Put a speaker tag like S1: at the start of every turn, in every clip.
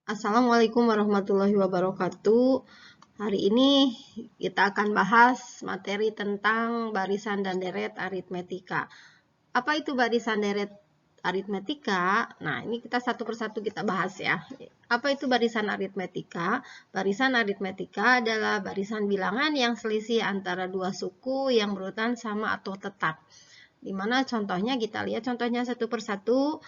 S1: Assalamualaikum warahmatullahi wabarakatuh. Hari ini kita akan bahas materi tentang barisan dan deret aritmetika. Apa itu barisan deret aritmetika? Nah, ini kita satu persatu kita bahas ya. Apa itu barisan aritmetika? Barisan aritmetika adalah barisan bilangan yang selisih antara dua suku yang berurutan sama atau tetap. Dimana contohnya kita lihat contohnya satu persatu.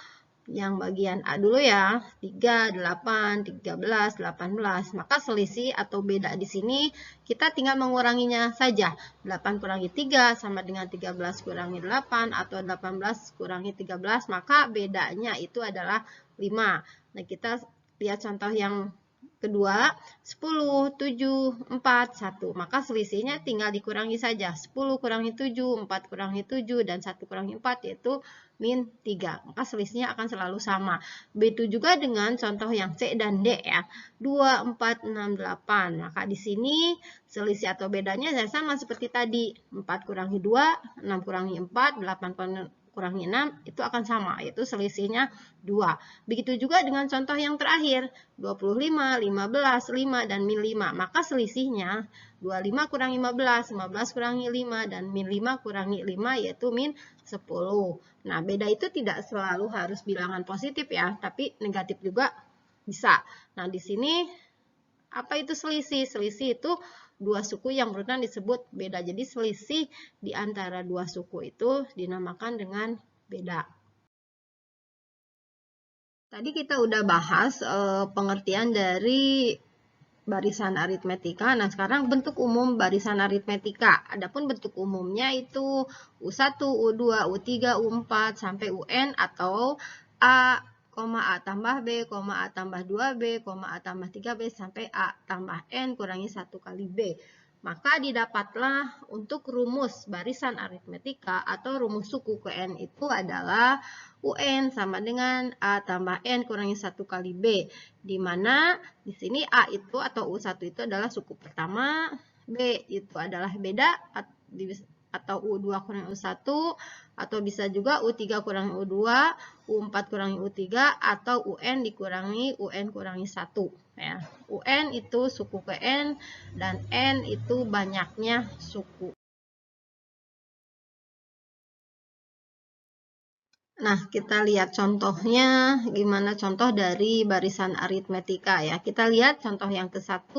S1: Yang bagian A dulu ya, 3, 8, 13, 18. Maka selisih atau beda di sini kita tinggal menguranginya saja. 8 kurangi 3 sama dengan 13 kurangi 8 atau 18 kurangi 13, maka bedanya itu adalah 5. Nah, kita lihat contoh yang kedua, 10, 7, 4, 1. Maka selisihnya tinggal dikurangi saja. 10 kurangi 7, 4 kurangi 7, dan 1 kurangi 4 yaitu min 3. Maka selisihnya akan selalu sama. Begitu juga dengan contoh yang C dan D ya. 2, 4, 6, 8. Maka di sini selisih atau bedanya sama seperti tadi. 4 kurangi 2, 6 kurangi 4, 8 kurangi 6 itu akan sama, yaitu selisihnya 2. Begitu juga dengan contoh yang terakhir, 25, 15, 5, dan min 5. Maka selisihnya 25 kurangi 15, 15 kurangi 5, dan min 5 kurangi 5 yaitu min 10. Nah, beda itu tidak selalu harus bilangan positif ya, tapi negatif juga bisa. Nah, di sini apa itu selisih? Selisih itu dua suku yang berurutan disebut beda. Jadi selisih di antara dua suku itu dinamakan dengan beda. Tadi kita udah bahas pengertian dari barisan aritmetika. Nah, sekarang bentuk umum barisan aritmetika. Adapun bentuk umumnya itu U1, U2, U3, U4 sampai UN atau A, A tambah B, A tambah 2B, A tambah 3B sampai A tambah N kurangi 1 kali B. Maka didapatlah untuk rumus barisan aritmetika atau rumus suku ke N itu adalah UN sama dengan A tambah N kurangi 1 kali B. Di mana di sini A itu atau U1 itu adalah suku pertama, B itu adalah beda atau U2 kurangi U1, atau bisa juga U3 kurangi U2, U4 kurangi U3, atau UN dikurangi UN kurangi 1. Ya. UN itu suku ke N, dan N itu banyaknya suku. Nah, kita lihat contohnya, gimana contoh dari barisan aritmetika ya. Kita lihat contoh yang ke-1,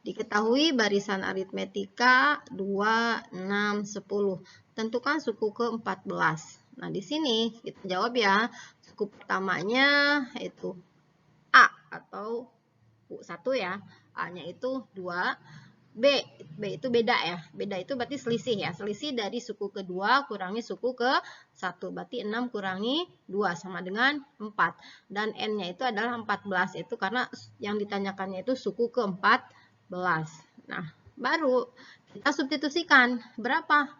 S1: diketahui barisan aritmetika 2, 6, 10. Tentukan suku ke-14. Nah, di sini kita jawab ya, suku pertamanya yaitu A atau U1 ya. A-nya itu 2. B itu beda ya. Beda itu berarti selisih ya. Selisih dari suku kedua kurangi suku ke-1. Berarti 6 kurangi 2 sama dengan 4. Dan N-nya itu adalah 14. Itu karena yang ditanyakannya itu suku ke-14. Nah, baru kita substitusikan. Berapa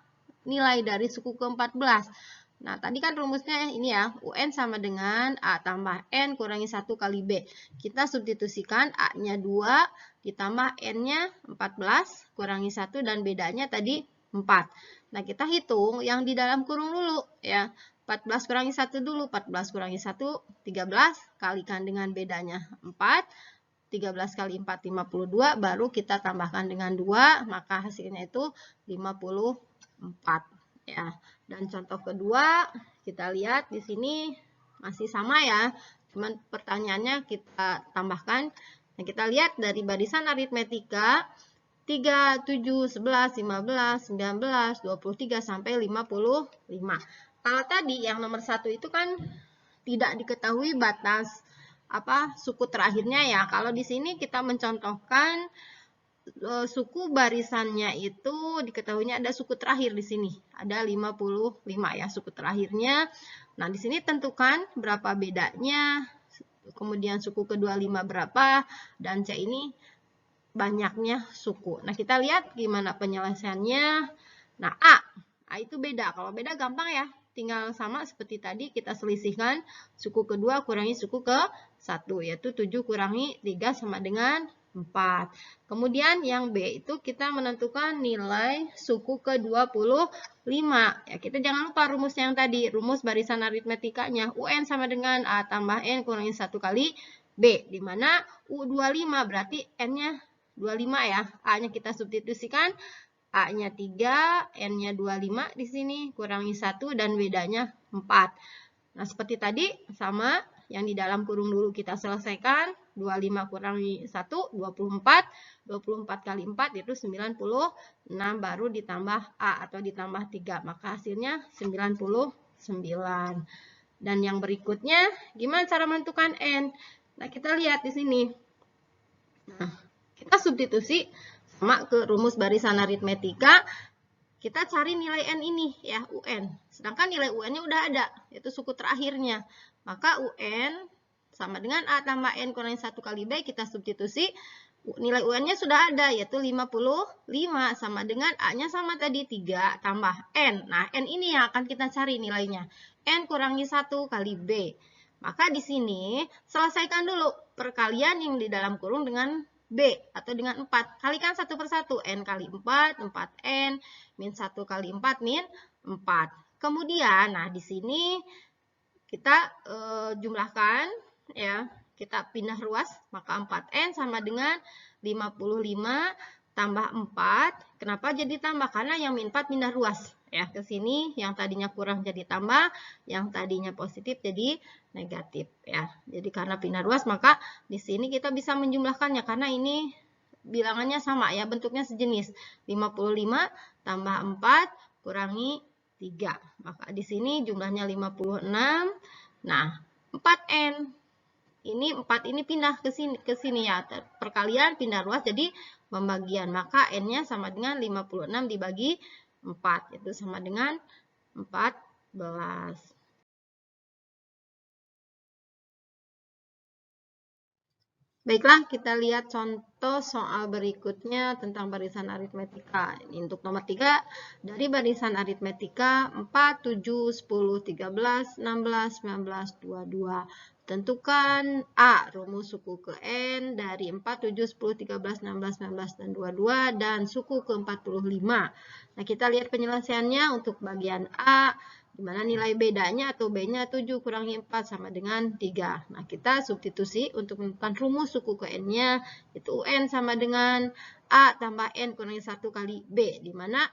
S1: nilai dari suku ke-14? Nah, tadi kan rumusnya ini ya, UN sama dengan A tambah N kurangi 1 kali B. Kita substitusikan A-nya 2 ditambah N-nya 14 kurangi 1 dan bedanya tadi 4. Nah, kita hitung yang di dalam kurung dulu ya. 14 kurangi 1 dulu, 14 kurangi 1, 13, kalikan dengan bedanya 4. 13 kali 4, 52, baru kita tambahkan dengan 2, maka hasilnya itu 54. Ya. Dan contoh kedua, kita lihat di sini masih sama ya, cuman pertanyaannya kita tambahkan. Nah, kita lihat dari barisan aritmetika 3, 7, 11, 15, 19, 23 sampai 55. Kalau tadi yang nomor 1 itu kan tidak diketahui batas suku terakhirnya ya. Kalau di sini kita mencontohkan suku barisannya itu diketahuinya ada suku terakhir di sini. Ada 55 ya suku terakhirnya. Nah, di sini tentukan berapa bedanya. Kemudian suku kedua 5 berapa, dan C ini banyaknya suku. Nah, kita lihat gimana penyelesaiannya. Nah, A itu beda. Kalau beda gampang ya. Tinggal sama seperti tadi kita selisihkan suku kedua kurangi suku ke-1, yaitu 7 kurangi 3 sama dengan 4. Kemudian yang B itu kita menentukan nilai suku ke-25. Ya, kita jangan lupa rumusnya yang tadi, rumus barisan aritmetikanya. UN sama dengan A tambah N kurangi 1 kali B, di mana U25 berarti N-nya 25 ya. A-nya kita substitusikan, A-nya 3, N-nya 25 di sini, kurangi 1 dan bedanya 4. Nah, seperti tadi sama yang di dalam kurung dulu kita selesaikan. 25 kurangi 1, 24. 24 kali 4 itu 96, baru ditambah A atau ditambah 3. Maka hasilnya 99. Dan yang berikutnya, gimana cara menentukan N? Nah, kita lihat di sini. Nah, kita substitusi sama ke rumus barisan aritmetika. Kita cari nilai N ini ya, UN. Sedangkan nilai UN-nya udah ada, yaitu suku terakhirnya. Maka UN sama dengan A tambah N kurangi 1 kali B, kita substitusi. Nilai UN-nya sudah ada, yaitu 55 sama dengan A-nya sama tadi, 3 tambah N. Nah, N ini yang akan kita cari nilainya. N kurangi 1 kali B. Maka di sini selesaikan dulu perkalian yang di dalam kurung dengan B atau dengan 4. Kalikan satu persatu. N kali 4, 4N. Min 1 kali 4, min 4. Kemudian, nah di sini kita jumlahkan ya. Kita pindah ruas, maka 4N sama dengan 55 tambah 4. Kenapa jadi tambah? Karena yang min 4 pindah ruas. Ya, ke sini yang tadinya kurang jadi tambah, yang tadinya positif jadi negatif ya. Jadi karena pindah ruas maka di sini kita bisa menjumlahkannya karena ini bilangannya sama ya, bentuknya sejenis. 55 tambah 4 kurangi 3. Maka di sini jumlahnya 56. Nah, 4N. Ini 4 ini pindah ke sini ya. Perkalian pindah ruas jadi pembagian. Maka N-nya sama dengan 56 dibagi 4, itu sama dengan 14. Baiklah, kita lihat contoh soal berikutnya tentang barisan aritmetika. Ini untuk nomor 3, dari barisan aritmetika 4, 7, 10, 13, 16, 19, 22. Tentukan A, rumus suku ke N dari 4, 7, 10, 13, 16, 19, dan 22, dan suku ke 45. Nah, kita lihat penyelesaiannya untuk bagian A, di mana nilai bedanya atau B-nya 7 kurangi 4 sama dengan 3. Nah, kita substitusi untuk menentukan rumus suku ke N-nya, itu UN sama dengan A tambah N kurangi 1 kali B, di mana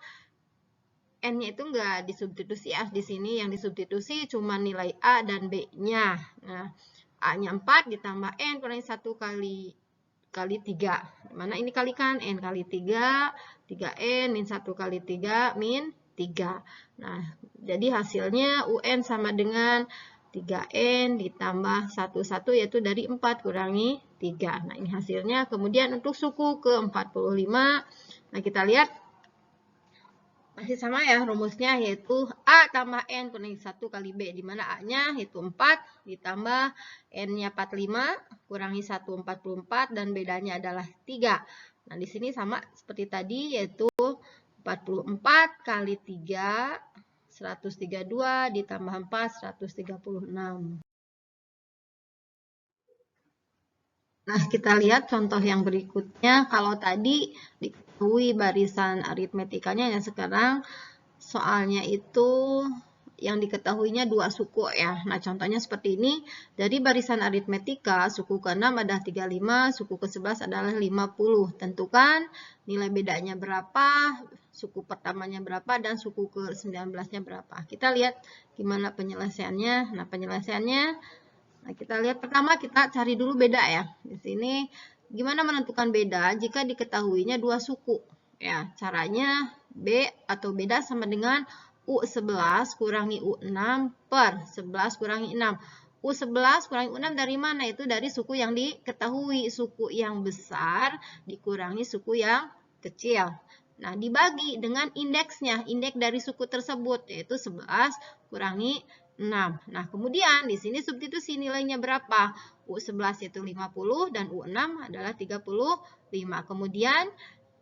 S1: N-nya itu enggak disubstitusi ya. Di sini yang disubstitusi cuma nilai A dan B-nya. Nah, A-nya 4 ditambah N kurangi 1 kali 3. Dimana ini kalikan N kali 3, 3N min 1 kali 3 min 3. Nah, jadi hasilnya UN sama dengan 3N ditambah 1 yaitu dari 4 kurangi 3. Nah, ini hasilnya. Kemudian untuk suku ke 45, nah kita lihat masih sama ya rumusnya, yaitu A tambah N kurangi 1 kali B, di mana A-nya itu 4 ditambah N-nya 45 kurangi 1 44 dan bedanya adalah 3. Nah, di sini sama seperti tadi, yaitu 44 kali 3 132 ditambah 4 136. Nah, kita lihat contoh yang berikutnya. Kalau tadi diketahui barisan aritmetikanya, yang sekarang soalnya itu yang diketahuinya 2 suku ya. Nah, contohnya seperti ini. Dari barisan aritmetika, suku ke-6 adalah 35, suku ke-11 adalah 50. Tentukan nilai bedanya berapa, suku pertamanya berapa, dan suku ke-19-nya berapa. Kita lihat gimana penyelesaiannya. Nah, penyelesaiannya, nah, kita lihat pertama kita cari dulu beda ya. Di sini gimana menentukan beda jika diketahuinya 2 suku. Ya, caranya B atau beda sama dengan U11 kurangi U6 per 11 kurangi 6. U11 kurangi U6 dari mana? Itu dari suku yang diketahui. Suku yang besar dikurangi suku yang kecil. Nah, dibagi dengan indeksnya. Indeks dari suku tersebut yaitu 11 kurangi 6. Nah, kemudian di sini substitusi nilainya berapa? U11 itu 50 dan U6 adalah 35. Kemudian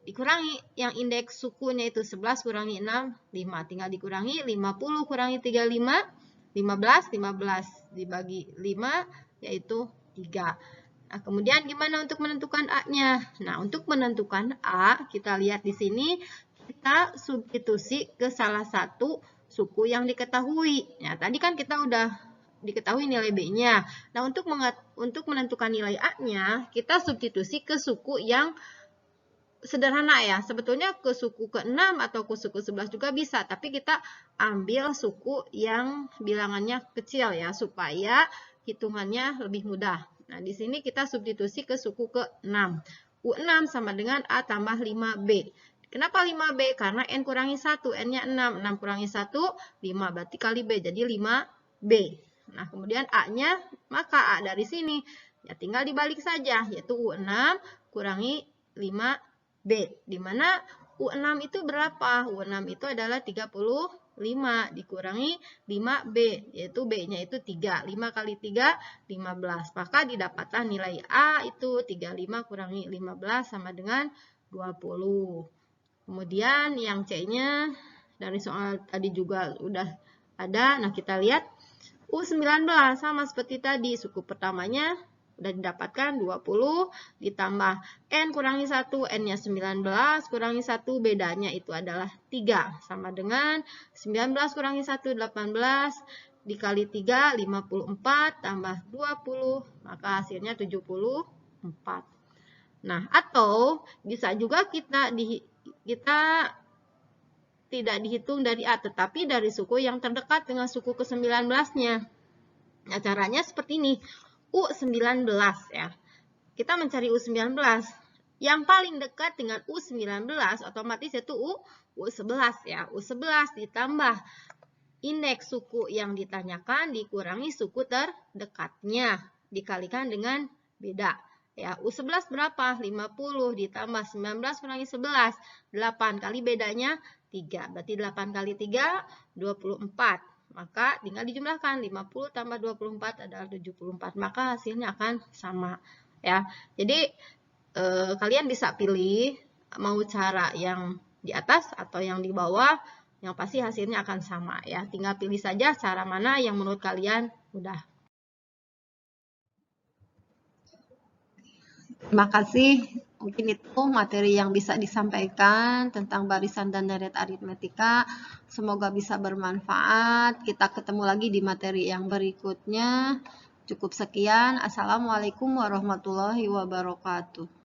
S1: dikurangi yang indeks sukunya itu 11 kurangi 6, 5. Tinggal dikurangi 50 kurangi 35, 15 dibagi 5 yaitu 3. Nah, kemudian gimana untuk menentukan A-nya? Nah, untuk menentukan A, kita lihat di sini kita substitusi ke salah satu suku yang diketahui. Nah, tadi kan kita udah diketahui nilai B-nya. Nah, untuk menentukan nilai A-nya, kita substitusi ke suku yang sederhana ya. Sebetulnya ke suku ke-6 atau ke suku 11 juga bisa, tapi kita ambil suku yang bilangannya kecil ya, supaya hitungannya lebih mudah. Nah, di sini kita substitusi ke suku ke-6. U6 sama dengan A tambah 5B. Kenapa 5B? Karena N kurangi 1, N-nya 6. 6 kurangi 1, 5. Berarti kali B, jadi 5B. Nah, kemudian A-nya, maka A dari sini, ya tinggal dibalik saja, yaitu U6 kurangi 5B. Di mana U6 itu berapa? U6 itu adalah 35 dikurangi 5B, yaitu B-nya itu 3. 5 kali 3, 15. Maka didapatlah nilai A itu 35 kurangi 15 sama dengan 20. Kemudian yang C-nya dari soal tadi juga udah ada. Nah, kita lihat U19 sama seperti tadi. Suku pertamanya udah didapatkan 20 ditambah N kurangi 1. N-nya 19 kurangi 1. Bedanya itu adalah 3. Sama dengan 19 kurangi 1, 18. Dikali 3, 54. Tambah 20. Maka hasilnya 74. Nah, atau bisa juga kita tidak dihitung dari A, tetapi dari suku yang terdekat dengan suku ke-19-nya. Nah, caranya seperti ini. U19 ya. Kita mencari U19. Yang paling dekat dengan U19 otomatis itu U11 ya. U11 ditambah indeks suku yang ditanyakan dikurangi suku terdekatnya. Dikalikan dengan beda. Ya, U11 berapa? 50 ditambah 19 kurangi 11. 8 kali bedanya 3. Berarti 8 kali 3, 24. Maka tinggal dijumlahkan. 50 tambah 24 adalah 74. Maka hasilnya akan sama. Ya, jadi kalian bisa pilih mau cara yang di atas atau yang di bawah. Yang pasti hasilnya akan sama ya. Tinggal pilih saja cara mana yang menurut kalian mudah. Terima kasih. Mungkin itu materi yang bisa disampaikan tentang barisan dan deret aritmetika. Semoga bisa bermanfaat. Kita ketemu lagi di materi yang berikutnya. Cukup sekian. Assalamualaikum warahmatullahi wabarakatuh.